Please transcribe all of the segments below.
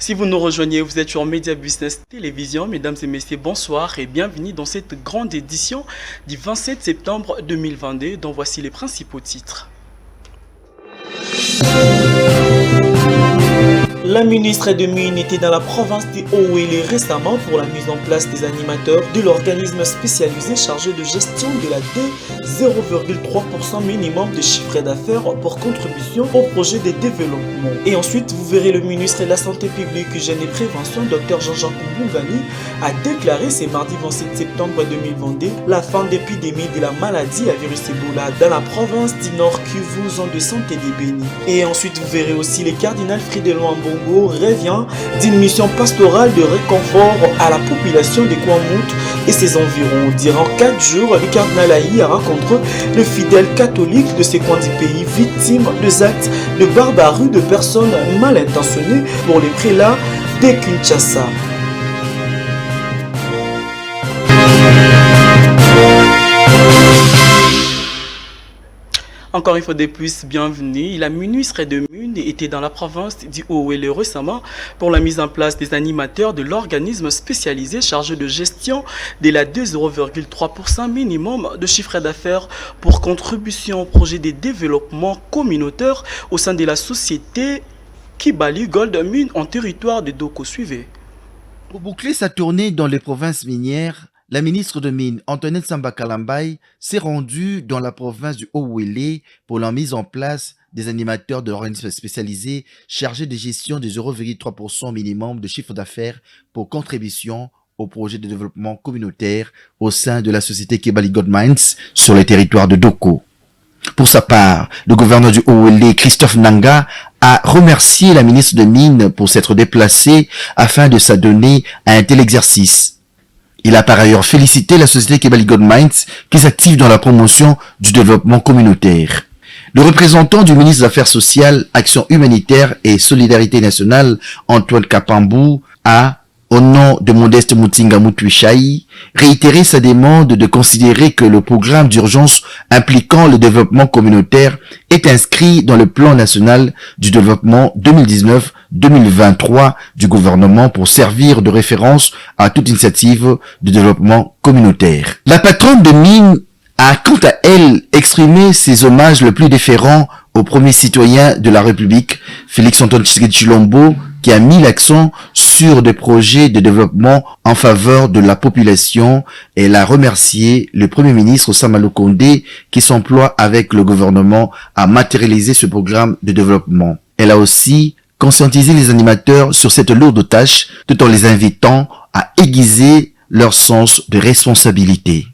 Si vous nous rejoignez, vous êtes sur Media Business Télévision. Mesdames et messieurs, bonsoir et bienvenue dans cette grande édition du 27 septembre 2022, dont voici les principaux titres. La ministre des Mines était dans la province du Haut-Uélé récemment pour la mise en place des animateurs de l'organisme spécialisé chargé de gestion de la D 0,3% minimum de chiffre d'affaires pour contribution au projet de développement. Et ensuite, vous verrez le ministre de la Santé publique, Hygiène et Prévention, Dr Jean-Jacques Mbungani, a déclaré ce mardi 27 septembre 2022 la fin d'épidémie de la maladie à virus Ebola dans la province du Nord Kivu, zone de santé des Béni. Et ensuite, vous verrez aussi le cardinal Fridolin Ambongo revient d'une mission pastorale de réconfort à la population de Kwamouth et ses environs. Durant 4 jours, le cardinal Aïe a rencontré les fidèles catholiques de ces coins du pays victimes des actes de barbarie de personnes mal intentionnées pour les prélats de Kinshasa. Encore une fois de plus, bienvenue. La ministre de Mines était dans la province du Haut-Uélé récemment pour la mise en place des animateurs de l'organisme spécialisé chargé de gestion de la 0,3% minimum de chiffre d'affaires pour contribution au projet de développement communautaire au sein de la société Kibali Gold Mine en territoire de Doko. Suivez. Pour boucler sa tournée dans les provinces minières, la ministre de Mines, Antoinette Samba Kalambaye, s'est rendue dans la province du Haut-Uélé pour la mise en place des animateurs de l'organisme spécialisé chargé de gestion des 0,3% minimum de chiffre d'affaires pour contribution au projet de développement communautaire au sein de la société Kibali Gold Mines sur le territoire de Doko. Pour sa part, le gouverneur du Haut-Uélé, Christophe Nanga, a remercié la ministre de Mines pour s'être déplacée afin de s'adonner à un tel exercice. Il a par ailleurs félicité la société Kibali Gold Mines qui s'active dans la promotion du développement communautaire. Le représentant du ministre des Affaires sociales, Action humanitaire et Solidarité nationale, Antoine Kapambou, a, au nom de Modeste Mutinga Mutuishai, réitéré sa demande de considérer que le programme d'urgence impliquant le développement communautaire est inscrit dans le plan national du développement 2019-2023 du gouvernement pour servir de référence à toute initiative de développement communautaire. La patronne de Mines a quant à elle exprimé ses hommages le plus déférents au premier citoyen de la République, Félix-Antoine Tshisekedi Tshilombo, qui a mis l'accent sur des projets de développement en faveur de la population. Elle a remercié le Premier ministre Sama Lukonde qui s'emploie avec le gouvernement à matérialiser ce programme de développement. Elle a aussi conscientisé les animateurs sur cette lourde tâche tout en les invitant à aiguiser leur sens de responsabilité.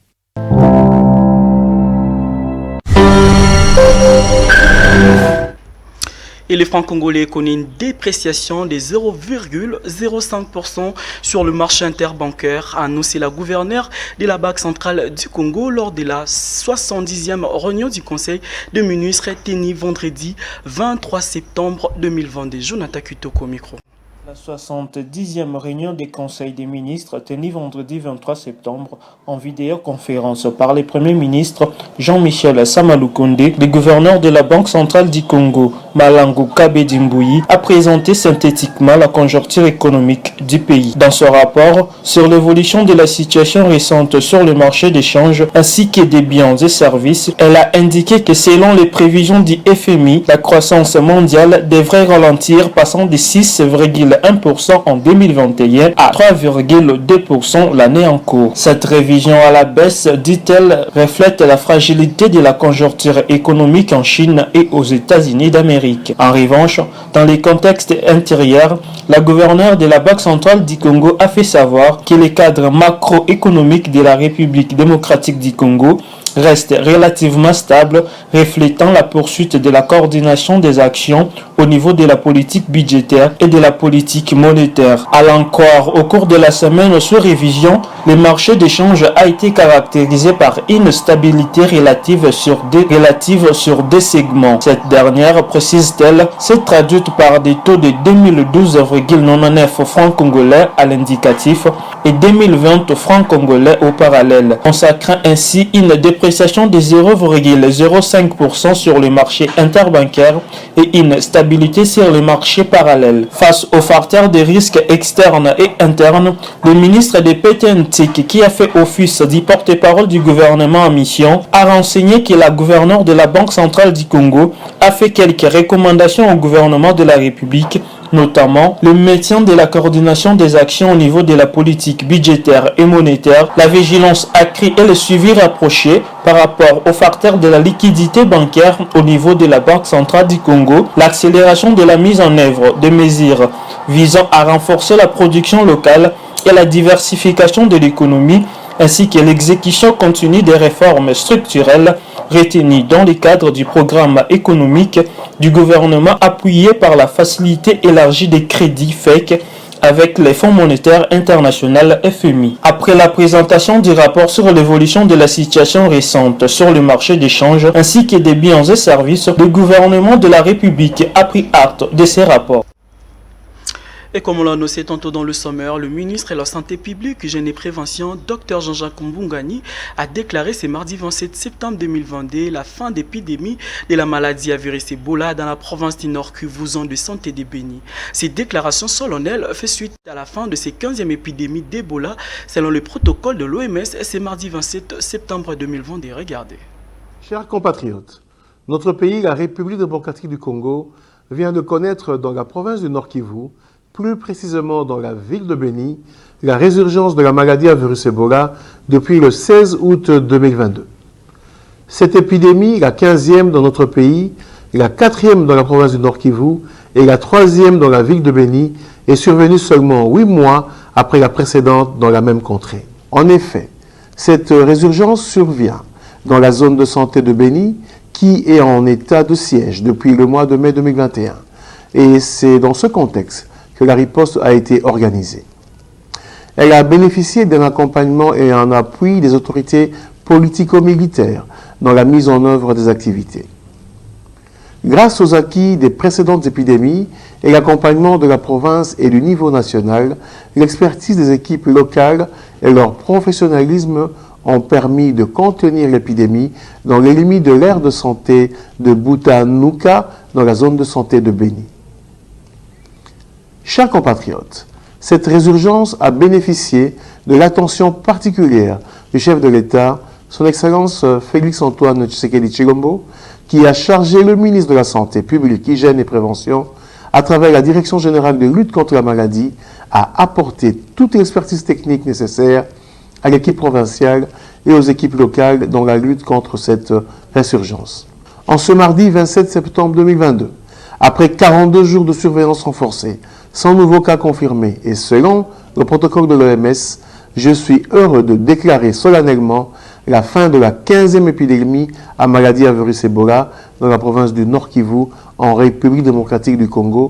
Et le franc congolais connaît une dépréciation de 0,05% sur le marché interbancaire, a annoncé la gouverneure de la Banque centrale du Congo lors de la 70e réunion du Conseil des ministres tenue vendredi 23 septembre 2022. Jonathan Kitoko au micro. La 70e réunion des conseils des ministres tenue vendredi 23 septembre en vidéoconférence par le Premier ministre Jean-Michel Sama Lukonde, le gouverneur de la Banque centrale du Congo, Malango Kabedi Mbouyi, a présenté synthétiquement la conjoncture économique du pays. Dans ce rapport sur l'évolution de la situation récente sur le marché d'échange ainsi que des biens et services, elle a indiqué que selon les prévisions du FMI, la croissance mondiale devrait ralentir passant de 6,1% en 2021 à 3,2% l'année en cours. Cette révision à la baisse, dit-elle, reflète la fragilité de la conjoncture économique en Chine et aux États-Unis d'Amérique. En revanche, dans les contextes intérieurs, la gouverneure de la Banque centrale du Congo a fait savoir que les cadres macroéconomiques de la République démocratique du Congo reste relativement stable, reflétant la poursuite de la coordination des actions au niveau de la politique budgétaire et de la politique monétaire. À l'encore, au cours de la semaine sous révision, le marché d'échange a été caractérisé par une stabilité relative sur des segments. Cette dernière, précise-t-elle, s'est traduite par des taux de 2012,99 francs congolais à l'indicatif et 2020 francs congolais au parallèle, consacrant ainsi une dépréciation de 0,05% sur le marché interbancaire et une stabilité sur le marché parallèle. Face aux facteurs de risques externes et internes, le ministre de PTNTIC, qui a fait office du porte-parole du gouvernement en mission, a renseigné que la gouverneure de la Banque centrale du Congo a fait quelques recommandations au gouvernement de la République, notamment le maintien de la coordination des actions au niveau de la politique budgétaire et monétaire, la vigilance accrue et le suivi rapproché par rapport aux facteurs de la liquidité bancaire au niveau de la Banque centrale du Congo, l'accélération de la mise en œuvre de mesures visant à renforcer la production locale et la diversification de l'économie, ainsi que l'exécution continue des réformes structurelles retenues dans le cadre du programme économique du gouvernement appuyé par la facilité élargie des crédits FEC avec les Fonds monétaires internationaux FMI. Après la présentation du rapport sur l'évolution de la situation récente sur le marché d'échange ainsi que des biens et services, le gouvernement de la République a pris acte de ces rapports. Et comme on l'a annoncé tantôt dans le sommaire, le ministre de la Santé publique, Hygiène et Prévention, Dr Jean-Jacques Mbungani, a déclaré ce mardi 27 septembre 2022 la fin d'épidémie de la maladie à virus Ebola dans la province du Nord Kivu, zone de santé de Béni. Cette déclaration solennelle fait suite à la fin de cette 15e épidémie d'Ebola selon le protocole de l'OMS ce mardi 27 septembre 2022. Regardez. Chers compatriotes, notre pays, la République démocratique du Congo, vient de connaître dans la province du Nord Kivu, plus précisément dans la ville de Béni, la résurgence de la maladie à virus Ebola depuis le 16 août 2022. Cette épidémie, la 15e dans notre pays, la 4e dans la province du Nord Kivu et la 3e dans la ville de Béni, est survenue seulement 8 mois après la précédente dans la même contrée. En effet, cette résurgence survient dans la zone de santé de Béni, qui est en état de siège depuis le mois de mai 2021. Et c'est dans ce contexte que la riposte a été organisée. Elle a bénéficié d'un accompagnement et un appui des autorités politico-militaires dans la mise en œuvre des activités. Grâce aux acquis des précédentes épidémies et l'accompagnement de la province et du niveau national, l'expertise des équipes locales et leur professionnalisme ont permis de contenir l'épidémie dans les limites de l'aire de santé de Butanuka dans la zone de santé de Béni. Chers compatriotes, cette résurgence a bénéficié de l'attention particulière du chef de l'État, son Excellence Félix-Antoine Tshisekedi Tshilombo, qui a chargé le ministre de la Santé publique, Hygiène et Prévention, à travers la Direction générale de lutte contre la maladie, à apporter toute l'expertise technique nécessaire à l'équipe provinciale et aux équipes locales dans la lutte contre cette résurgence. En ce mardi 27 septembre 2022, après 42 jours de surveillance renforcée, sans nouveaux cas confirmés et selon le protocole de l'OMS, je suis heureux de déclarer solennellement la fin de la 15e épidémie à maladie à virus Ebola dans la province du Nord Kivu en République démocratique du Congo.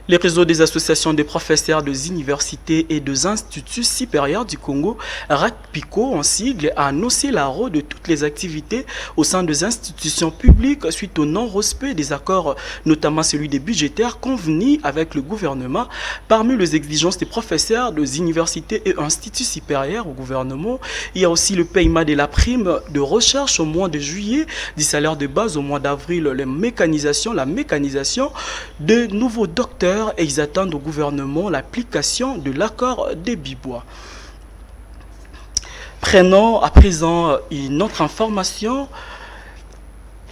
Les réseaux des associations des professeurs des universités et des instituts supérieurs du Congo, RACPICO en sigle, a annoncé l'arrêt de toutes les activités au sein des institutions publiques suite au non-respect des accords, notamment celui des budgétaires convenus avec le gouvernement. Parmi les exigences des professeurs des universités et instituts supérieurs au gouvernement, il y a aussi le paiement de la prime de recherche au mois de juillet, du salaire de base au mois d'avril, la mécanisation de nouveaux docteurs, et ils attendent au gouvernement l'application de l'accord des Bibois. Prenons à présent une autre information.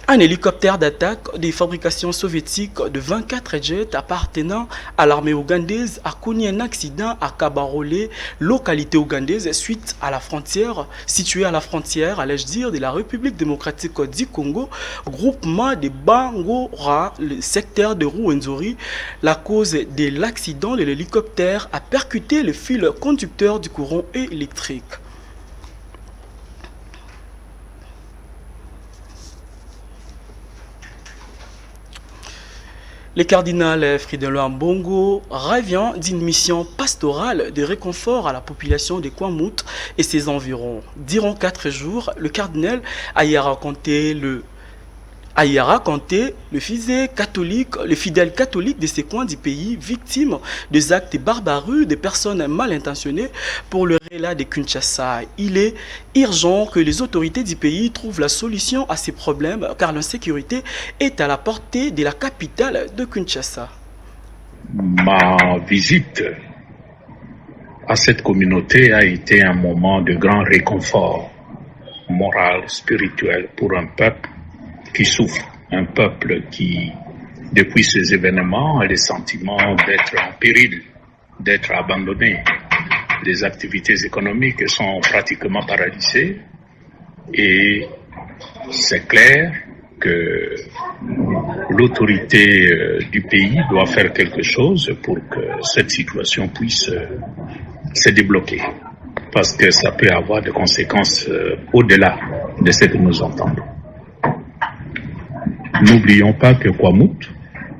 Un hélicoptère d'attaque des fabrications soviétiques de 24 jets appartenant à l'armée ougandaise a connu un accident à Kabarole, localité ougandaise, suite à la frontière, située à la frontière, allais-je dire, de la République démocratique du Congo, groupement de Bangora, le secteur de Rwenzori. La cause de l'accident de l'hélicoptère a percuté le fil conducteur du courant électrique. Le cardinal Fridolin Mbongo revient d'une mission pastorale de réconfort à la population de Kwamouth et ses environs. Durant 4 jours, le cardinal a a y raconté le fidèle catholique de ces coins du pays, victime des actes barbares des personnes mal intentionnées pour le relais de Kinshasa. Il est urgent que les autorités du pays trouvent la solution à ces problèmes car l'insécurité est à la portée de la capitale de Kinshasa. Ma visite à cette communauté a été un moment de grand réconfort moral, spirituel pour un peuple qui souffre, un peuple qui, depuis ces événements, a le sentiment d'être en péril, d'être abandonné. Les activités économiques sont pratiquement paralysées et c'est clair que l'autorité du pays doit faire quelque chose pour que cette situation puisse se débloquer. Parce que ça peut avoir des conséquences au-delà de ce que nous entendons. N'oublions pas que Kwamouth,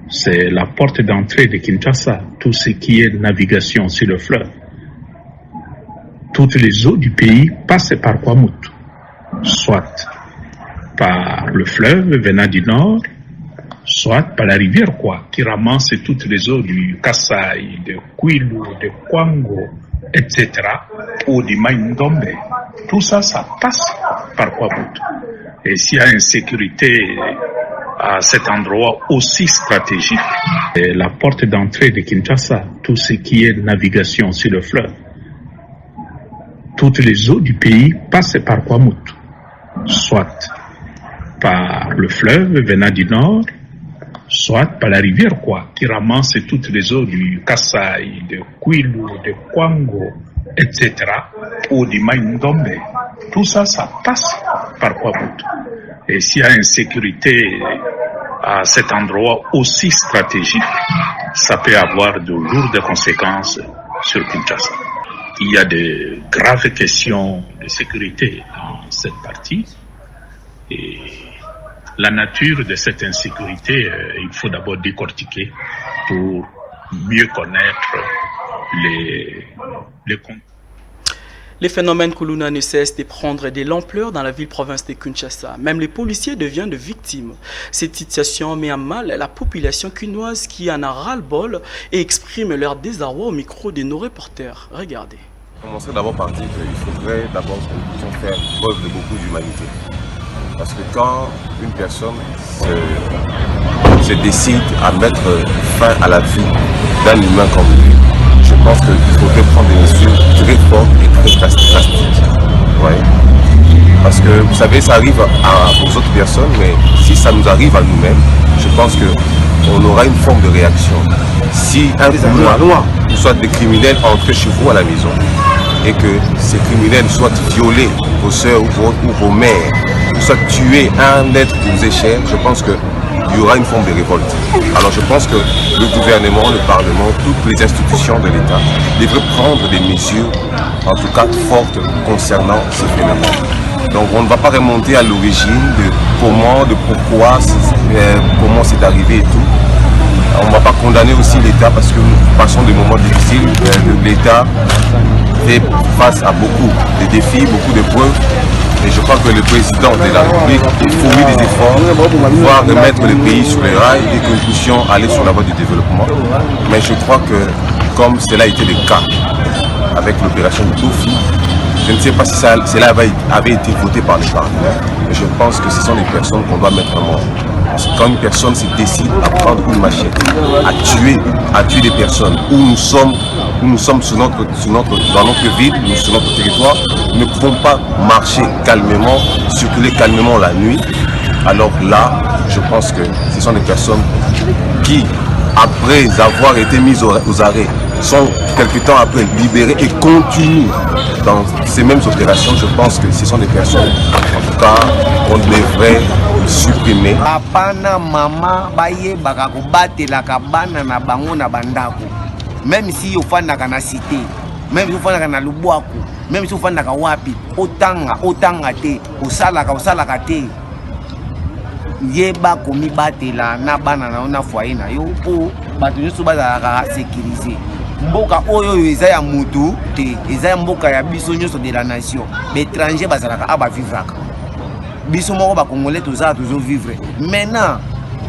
c'est la porte d'entrée de Kinshasa, tout ce qui est navigation sur le fleuve. Toutes les eaux du pays passent par Kwamouth, soit par le fleuve venant du nord, soit par la rivière Kwa, qui ramasse toutes les eaux du Kassai, de Kwilu, de Kwango, etc., ou du Maïndombe. Tout ça, ça passe par Kwamouth. Et s'il y a insécurité à cet endroit aussi stratégique, c'est la porte d'entrée de Kinshasa, tout ce qui est navigation sur le fleuve. Toutes les eaux du pays passent par Kwamouth, soit par le fleuve venant du nord, soit par la rivière Kwa, qui ramasse toutes les eaux du Kassai, de Kwilu, de Kwango, etc., ou du Maïndombe. Tout ça, ça passe par Kwamouth. Et s'il y a insécurité à cet endroit aussi stratégique, ça peut avoir de lourdes conséquences sur Kinshasa. Il y a de graves questions de sécurité dans cette partie. Et la nature de cette insécurité, il faut d'abord décortiquer pour mieux connaître les contextes. Les phénomènes Kuluna ne cessent de prendre de l'ampleur dans la ville-province de Kinshasa. Même les policiers deviennent victimes. Cette situation met à mal la population quinoise qui en a ras-le-bol et exprime leur désarroi au micro de nos reporters. Regardez. Commencer d'abord par dire qu'il faudrait d'abord que nous puissions faire preuve de beaucoup d'humanité. Parce que quand une personne se décide à mettre fin à la vie d'un humain comme lui, je pense qu'il faudrait prendre des mesures très fortes et très drastiques. Ouais. Parce que vous savez, ça arrive aux autres personnes, mais si ça nous arrive à nous-mêmes, je pense qu'on aura une forme de réaction. Si un couloir, ou soit des criminels entrent chez vous à la maison, et que ces criminels soient violés, vos sœurs ou vos mères, ou soit tuer un être qui vous est cher, je pense qu'il y aura une forme de révolte. Alors je pense que le gouvernement, le Parlement, toutes les institutions de l'État devraient prendre des mesures, en tout cas fortes, concernant ces phénomènes. Donc on ne va pas remonter à l'origine de comment, de pourquoi, comment c'est arrivé et tout. On ne va pas condamner aussi l'État parce que nous passons des moments difficiles. L'État fait face à beaucoup de défis, beaucoup de preuves. Et je crois que le président de la République fournit des efforts pour pouvoir remettre le pays sur les rails et que nous puissions aller sur la voie du développement. Mais je crois que, comme cela a été le cas avec l'opération de Tofi, je ne sais pas si cela avait été voté par les parlements, mais je pense que ce sont des personnes qu'on doit mettre à mort. Parce que quand une personne se décide à prendre une machette, à tuer des personnes, où nous sommes dans notre ville, sur notre territoire, nous ne pouvons pas marcher calmement, circuler calmement la nuit. Alors là, je pense que ce sont des personnes qui, après avoir été mises aux arrêts, sont quelque temps après libérées et continuent dans ces mêmes opérations. Je pense que ce sont des personnes, en tout cas, qu'on devrait supprimer. Apana mama baye bakakobatela bana na bango na bandako. Même si ofandaka na cité, même si ofandaka na lubwaku, même si ofandaka wapi, otanga te, osalaka te. Yeba komi batela na bana na ona foyer na yo po bato nyonso bazalaka sécurisé. Mboka oyo eza ya mutu te, eza ya mboka ya biso nyonso de la nation. L'étranger bazalaka aba vivraka. biso moko bacongolais tozala tozovivre maintenant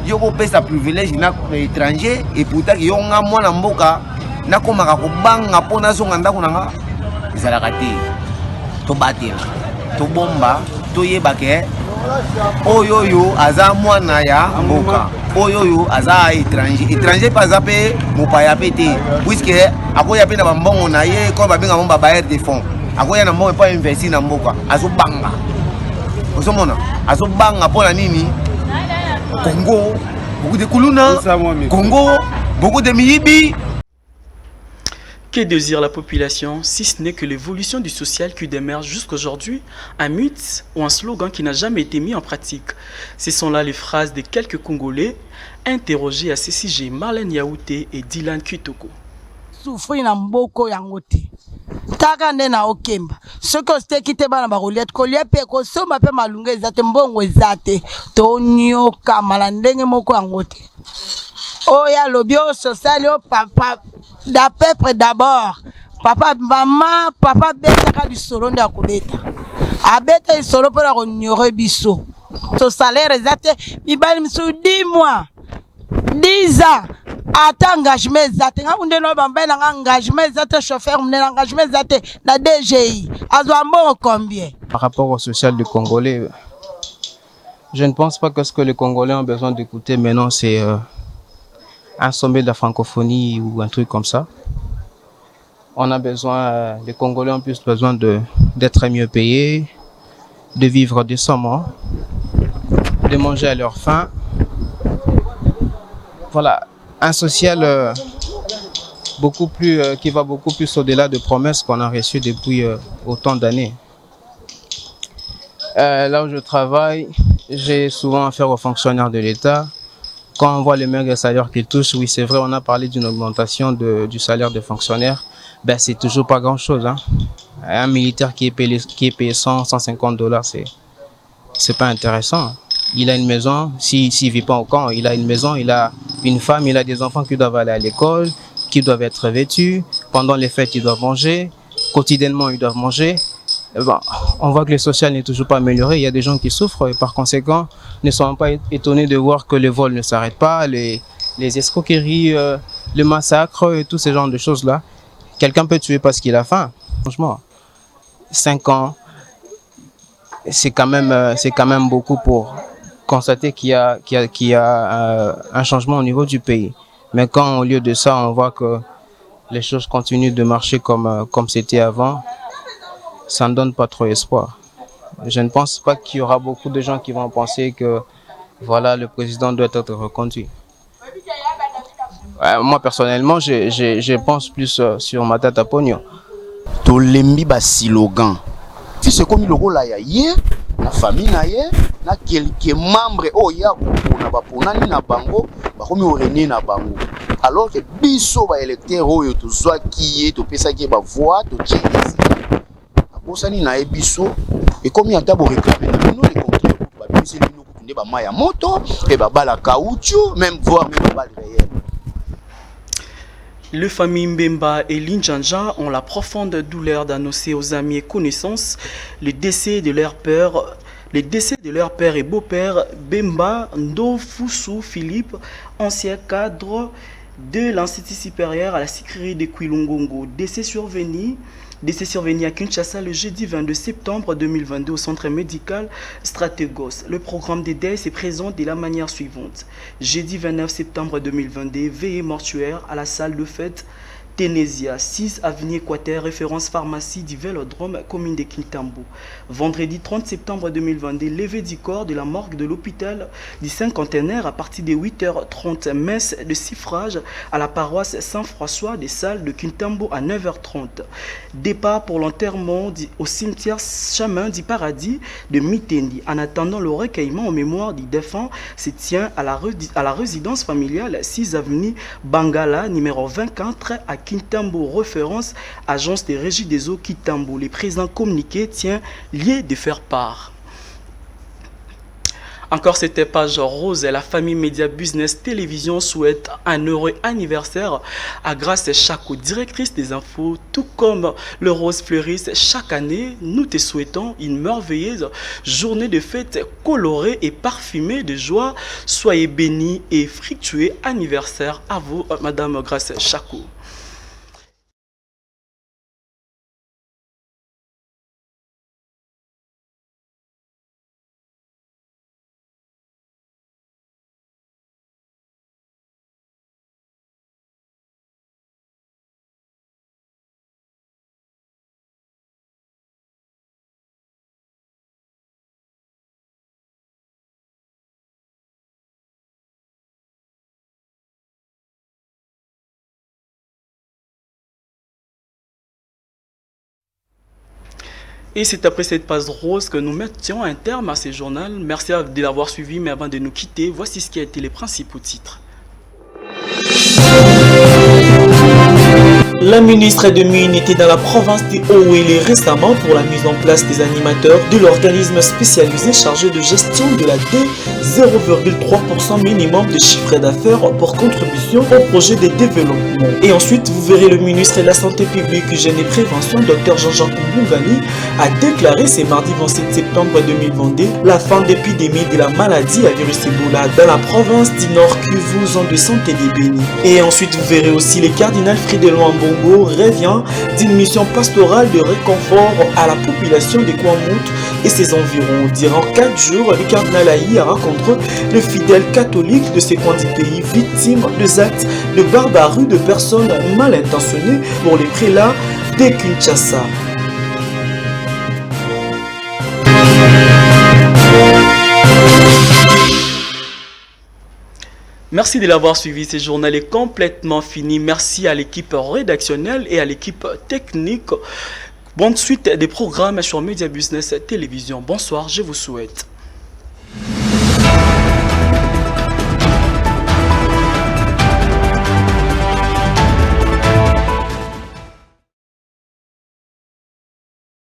yo kopesa privilège na étranger et pourtant yo nga mwana mboka nakomaka kobanga mpo nazonga ndako na nga ezalaka te tobatela tobomba toyeba ke oyo aza mwana ya mboka oyo aza étranger mpe aza mpe mopaya mpe te puiske akoya mpe na bambongo na ye kono babenga mo babayer de fonds akoya na mbongo mpo investir na mboka azobanga ozomona azobanga mpo na nini Congo beaucoup de kuluna Congo beaucoup de miyibi. Que désire la population, si ce n'est que l'évolution du social qui demeure jusqu'aujourd'hui un mythe ou un slogan qui n'a jamais été mis en pratique? Ce sont là les phrases de quelques Congolais interrogés à ce sujet, Marlène Yaoute et Dylan Kitoko. Souffrir na mboko yango te taka nde na okemba soki ositeki te bana bakoliate kolia mpe kosomba mpe malunga eza te mbongo eza te tonyokama na ndenge moko yango te oyo alobi oyo sosali oyo papa da peuple d'abord papa mama papa betaka lisolo nde akobeta abeta lisolo mpo na konyore biso so salaire eza te mibali misu 10 mois 10 ans ata engagement ezate nga munde no bambaye na engagement ezate chauffeur munde na engagement ezate na DGI azwa mbongo combien? Par rapport au social du Congolais, je ne pense pas que ce que les Congolais ont besoin d'écouter maintenant c'est un sommet de la francophonie ou un truc comme ça. On a besoin, les Congolais ont plus besoin d'être mieux payés, de vivre décemment, de manger à leur faim. Voilà. Un social qui va beaucoup plus au-delà de promesses qu'on a reçues depuis autant d'années. Là où je travaille, j'ai souvent affaire aux fonctionnaires de l'État. Quand on voit les maigres salaires qu'ils touchent, oui c'est vrai, on a parlé d'une augmentation du salaire des fonctionnaires, ben c'est toujours pas grand-chose. Hein. Un militaire qui est payé 100-150 $, c'est pas intéressant. Il a une maison, s'il ne vit pas au camp, il a une maison, il a une femme, il a des enfants qui doivent aller à l'école, qui doivent être vêtus. Pendant les fêtes, ils doivent manger. Quotidiennement, ils doivent manger. Bon, on voit que le social n'est toujours pas amélioré. Il y a des gens qui souffrent et par conséquent, ne sont pas étonnés de voir que les vols ne s'arrêtent pas, les escroqueries, le massacre et tous ces genres de choses-là. Quelqu'un peut tuer parce qu'il a faim. Franchement, 5 ans, c'est quand même beaucoup pour constater qu'il y a un changement au niveau du pays. Mais quand au lieu de ça, on voit que les choses continuent de marcher comme c'était avant, ça ne donne pas trop espoir. Je ne pense pas qu'il y aura beaucoup de gens qui vont penser que voilà, le président doit être reconduit. Moi personnellement, je pense plus sur Matata Pogno. Tolembi ba slogan. Si c'est comme le rôle ya hier, la famille na hier, na quelques membres oya na ba ponani na bango, ba komi orene na bango. Alors que biso ba électeur oyo to zwa ki to pesa ki ba voix to tchesi. Abosani na biso et comme ata bo réclamer na bino les contrôles ba biso bino ko tunde ba maya moto et ba bala caoutchouc même voire même ba balle réelle. Les familles Mbemba et Linjanja ont la profonde douleur d'annoncer aux amis et connaissances le décès de leur père et beau-père Bemba Ndofusu Philippe, ancien cadre de l'Institut supérieur à la sécurité de Kwilungongo. Décès survenu à Kinshasa le jeudi 22 septembre 2022 au centre médical Stratégos. Le programme des décès est présent de la manière suivante. Jeudi 29 septembre 2022, veillée mortuaire à la salle de fête Ténésia, 6 avenue Équateur, référence pharmacie du Vélodrome, commune de Kintambo. Vendredi 30 septembre 2022, levée du corps de la morgue de l'hôpital du Cinquantenaire à partir de 8h30. Messe de suffrage à la paroisse Saint-François des Salles de Kintambo à 9h30. Départ pour l'enterrement au cimetière Chemin du Paradis de Mitendi. En attendant le recueillement en mémoire du défunt se tient à la résidence familiale 6 avenue Bangala, numéro 24 à Kintambo, référence agence de régie des eaux Kintambo. Le président communiqué tient lieu de faire part. Encore cette page rose, la famille Média Business Télévision souhaite un heureux anniversaire à Grace Chakou, directrice des infos, tout comme le Rose Fleuriste. Chaque année, nous te souhaitons une merveilleuse journée de fête colorée et parfumée de joie. Soyez bénis et fructueux anniversaire à vous, Madame Grace Chakou. Et c'est après cette page rose que nous mettions un terme à ce journal. Merci de l'avoir suivi, mais avant de nous quitter, voici ce qui a été les principaux titres. La ministre de Mines était dans la province du Haut-Uélé récemment pour la mise en place des animateurs de l'organisme spécialisé chargé de gestion de la D, 0,3% minimum de chiffre d'affaires pour contribution au projet de développement. Et ensuite, vous verrez le ministre de la Santé publique, Hygiène et Prévention, Dr Jean-Jacques Mbungani, a déclaré ce mardi 27 septembre 2022 la fin d'épidémie de la maladie à virus Ebola dans la province du Nord Kivu, zone de santé des Béni. Et ensuite, vous verrez aussi le cardinal Fridolin Ambongo revient d'une mission pastorale de réconfort à la population de Kwamouth et ses environs. Durant 4 jours, le cardinal Aïe a rencontré les fidèles catholiques de ces coins du pays victimes des actes de barbarie de personnes mal intentionnées pour les prélats de Kinshasa. Merci de l'avoir suivi. Ce journal est complètement fini. Merci à l'équipe rédactionnelle et à l'équipe technique. Bonne suite des programmes sur Média Business Télévision. Bonsoir, je vous souhaite.